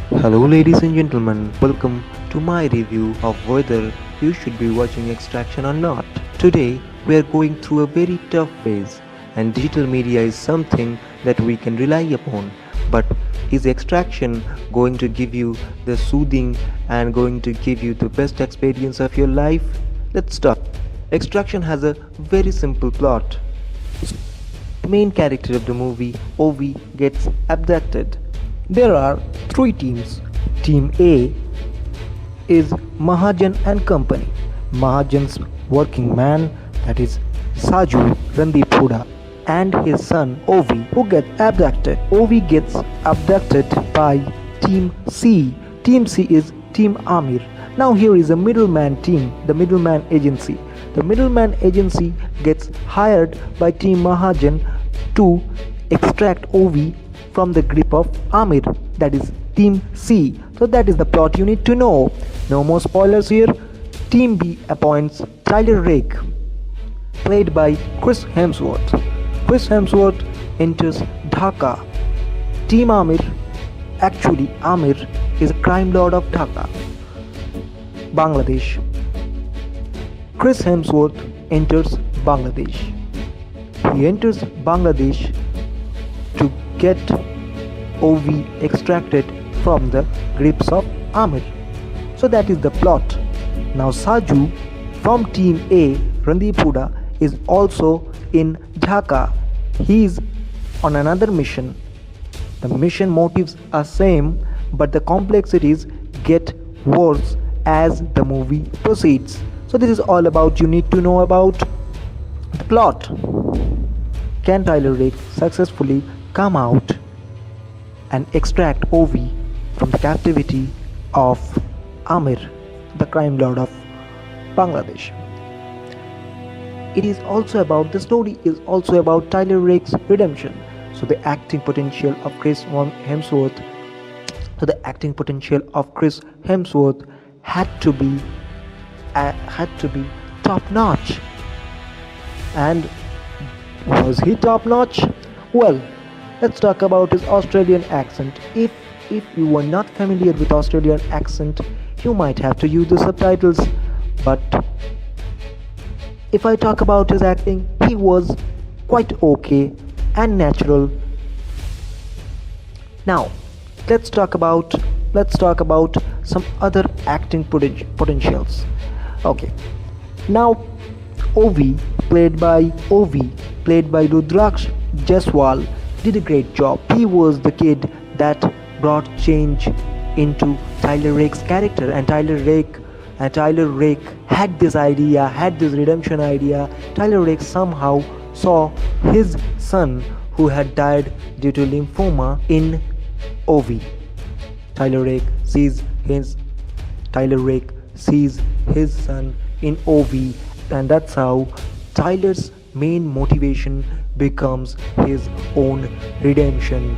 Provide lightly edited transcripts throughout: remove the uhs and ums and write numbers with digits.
Hello, ladies and gentlemen, welcome to my review of whether you should be watching Extraction or not. Today, we are going through a very tough phase, and digital media is something that we can rely upon. But is Extraction going to give you the soothing and going to give you the best experience of your life? Let's start. Extraction has a very simple plot. The main character of the movie, Ovi, gets abducted. There are three teams. Team A is Mahajan and company. Mahajan's working man, that is Saju Randeep Hooda, and his son Ovi, who gets abducted. Ovi gets abducted by Team C. Team C is Team Amir. Now here is a middleman team, the middleman agency. The middleman agency gets hired by Team Mahajan to extract Ovi from the grip of Amir, that is Team C. So that is the plot you need to know. No more spoilers here. Team B appoints Tyler Rake, played by Chris Hemsworth. Chris Hemsworth enters Dhaka. Team Amir, actually Amir is a crime lord of Dhaka, Bangladesh. Chris Hemsworth enters Bangladesh. He enters Bangladesh to get Ovi extracted from the grips of Amir. So that is the plot. Now Saju from Team A, Randeep Hooda, is also in Dhaka. He is on another mission. The mission motives are same, but the complexities get worse as the movie proceeds. So this is all about you need to know about the plot. Can Tyler Rake successfully come out and extract Ovi from the captivity of Amir, the crime lord of Bangladesh? It is also about, the story is also about Tyler Rake's redemption. So the acting potential of Chris Hemsworth, had to be top notch. And was he top notch? Well, let's talk about his Australian accent. If you were not familiar with Australian accent, you might have to use the subtitles. But if I talk about his acting, he was quite okay and natural. Now, let's talk about some other acting potentials. Okay. Now, Ovi, played by Rudraksh Jaiswal, did a great job. He was the kid that brought change into Tyler Rake's character, and Tyler Rake had this redemption idea. Tyler Rake somehow saw his son, who had died due to lymphoma, in Ovi. Tyler Rake sees his son in Ovi, and that's how Tyler's main motivation becomes his own redemption.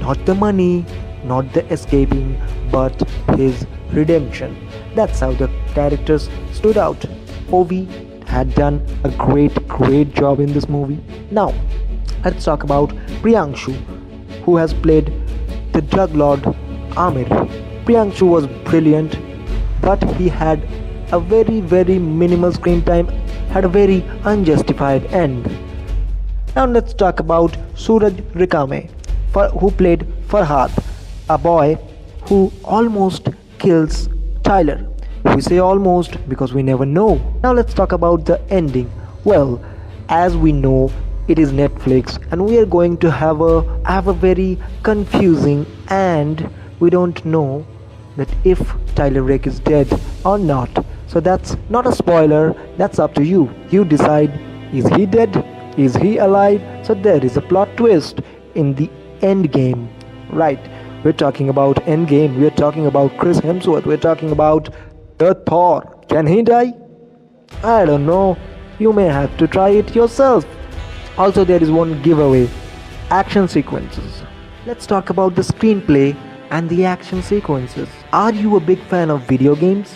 Not the money, not the escaping, but his redemption. That's how the characters stood out. Ovi had done a great job in this movie. Now, let's talk about Priyanshu, who has played the drug lord Amir. Priyanshu was brilliant, but he had a very minimal screen time, had a very unjustified end. Now let's talk about Suraj Rikame, who played Farhad, a boy who almost kills Tyler. We say almost because we never know. Now let's talk about the ending. Well, as we know, it is Netflix, and we are going to have a very confusing, and we don't know that if Tyler Rake is dead or not. So that's not a spoiler, that's up to you. You decide, is he dead? Is he alive? So there is a plot twist in the end game. Right, we're talking about end game. We're talking about Chris Hemsworth. We're talking about the Thor. Can he die? I don't know. You may have to try it yourself. Also, there is one giveaway: action sequences. Let's talk about the screenplay and the action sequences. Are you a big fan of video games?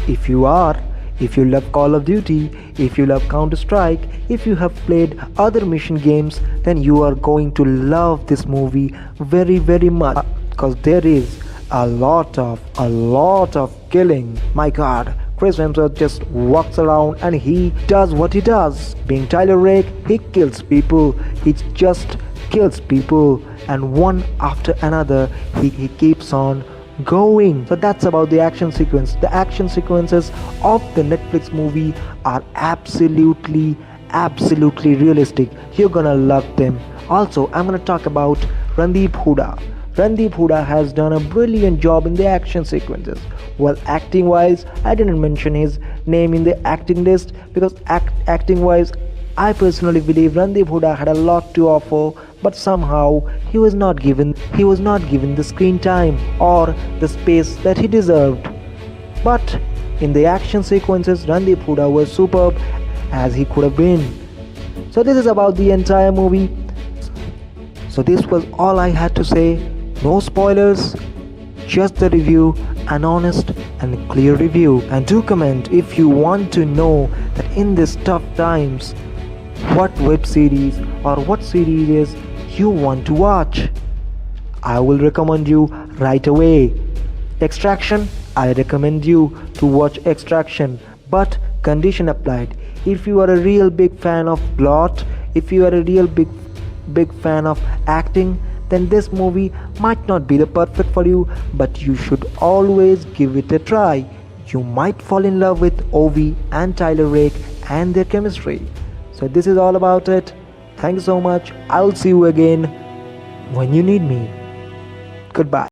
If you are, if you love Call of Duty, if you love Counter-Strike, if you have played other mission games, then you are going to love this movie very much, because there is a lot of killing. My god, Chris Hemsworth just walks around and he does what he does. Being Tyler Rake, he kills people. He just kills people, and one after another he keeps on going. So that's about the action sequence. The action sequences of the Netflix movie are absolutely realistic. You're gonna love them. Also, I'm gonna talk about Randeep Hooda. Randeep Hooda has done a brilliant job in the action sequences. Well, acting wise, I didn't mention his name in the acting list because acting wise, I personally believe Randeep Hooda had a lot to offer, but somehow he was not given the screen time or the space that he deserved. But in the action sequences, Randeep Hooda was superb as he could have been. So this is about the entire movie. So this was all I had to say. No spoilers, just the review, an honest and clear review. And do comment if you want to know that in these tough times, what web series or what series you want to watch. I will recommend you right away. Extraction, I recommend you to watch Extraction, but condition applied. If you are a real big fan of plot, if you are a real big fan of acting, then this movie might not be the perfect for you, but you should always give it a try. You might fall in love with Ovi and Tyler Rake and their chemistry. So this is all about it. Thank you so much. I'll see you again when you need me. Goodbye.